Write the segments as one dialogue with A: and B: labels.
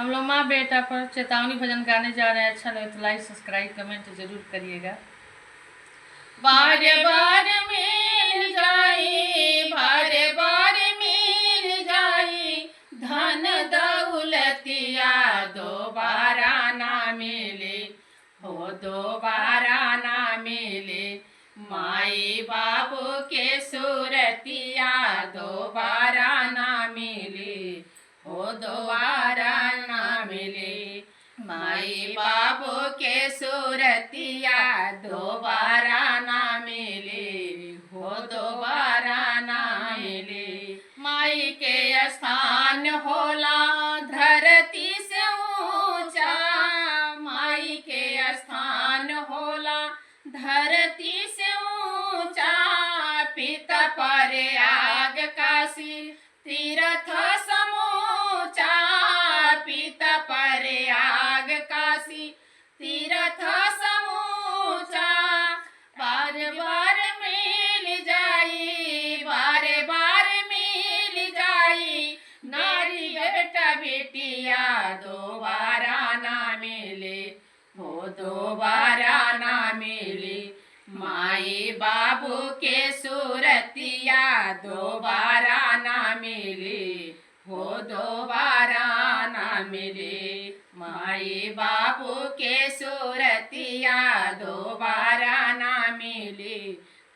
A: हम लोग माँ बेटा पर चेतावनी भजन गाने जा रहे हैं। अच्छा लगे तो लाइक सब्सक्राइब कमेंट जरूर करिएगा।
B: बार बार मिल जाई, बार बार मिल जाई, धन दौलतिया दोबारा ना मिले, हो दोबारा ना मिले। माई बाबू के सूरतिया दोबारा ना मिले, हो दोबारा ना मिले। माई बाबू के सूरतिया दोबारा ना मिले, हो दोबारा ना मिले। माई के स्थान होला धरती से ऊंचा, माई के स्थान होला धरती से ऊंचा। पिता पर आग काशी तीर्थ समूचा, पिता पर आग काशी तीर्थ समूचा। बार बार मिल जाई, बार बार मिल जाई, नारी बेटा बेटिया दोबारा ना मिले, हो दोबारा ना मिले। माई बाबू के सूरतिया दोबारा ना मिले, हो दोबारा ना मिले। माई बाबू के सूरतिया दोबारा ना मिले,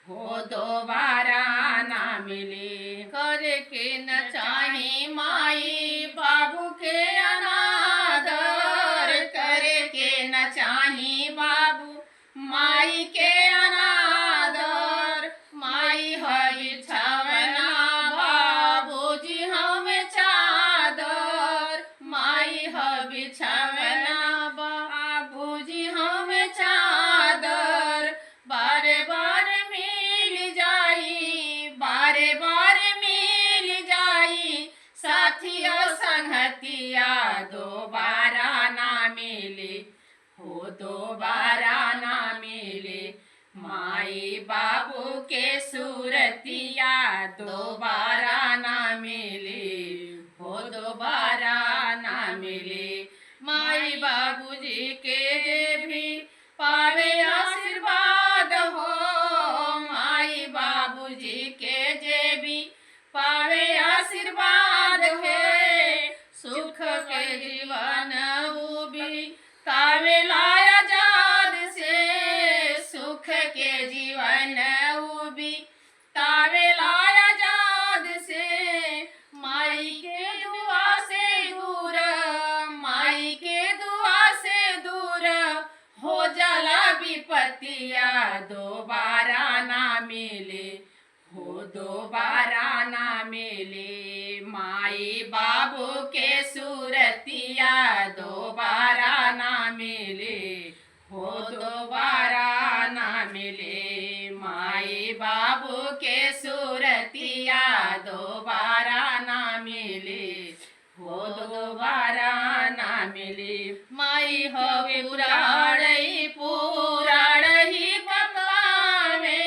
B: हो दोबारा ना मिले। करके न चाही माई बाबू के अनादर, करके न चाही बाबू माई के अनादर। माई हई छवना बाबूजी हमें चादर, माई हई छवना बाबूजी हमें चादर। बार बार मिल जाई, बार बार मिल जाई, साथिया संगतिया दोबारा ना मिले, हो दोबारा ना मिले। माई बाबू के सूरतिया दोबारा ना मिले, हो दोबारा ना मिले। माई बाबूजी के जे भी पावे आशीर्वाद हो, माई बाबूजी के जे भी पावे आशीर्वाद है। सुख के जीवन वो भी तावे लाया जाद से, सुख के जीवन वो भी तावे लाया जाद से। माई के दुआ से दूर, माई के दुआ से दूर, हो जाला विपत्तिया दोबारा ना मिले, हो दोबारा ना मिले। माई बाबू के सूरतिया दोबारा ना मिले, हो दोबारा ना मिले। माई बाबू के सूरतिया दोबारा ना मिले, हो दोबारा ना मिले। माई हो पुराणई पुराणही बतावे,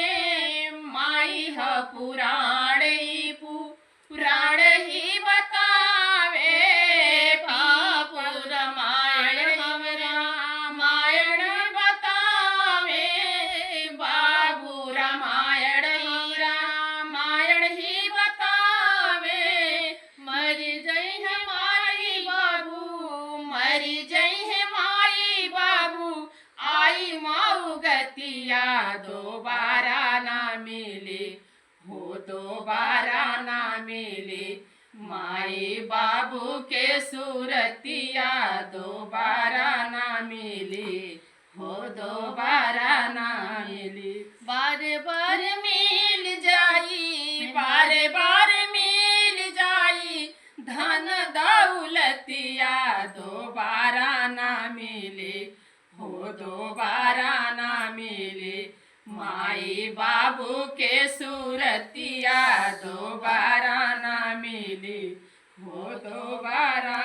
B: माई हो पुराणई पुराण ही बतावे। बाबू रामायण हम रामायण बतावे, बाबू रामायण हम रामायण ही बतावे। मर जई है माई बाबू, मर जई है माई बाबू, आई माऊ गतिया दोबारा ना मिले, हो दोबारा ना मिले। माई बाबू के सूरतिया दोबारा ना मिले, हो दोबारा ना मिले। बार बार मिल जाई, बार बार मिल जाई, धन दौलतिया दोबारा ना मिले, हो दोबारा ना मिले। माई बाबू के सूरतिया दोबारा ना मिले, हो दोबारा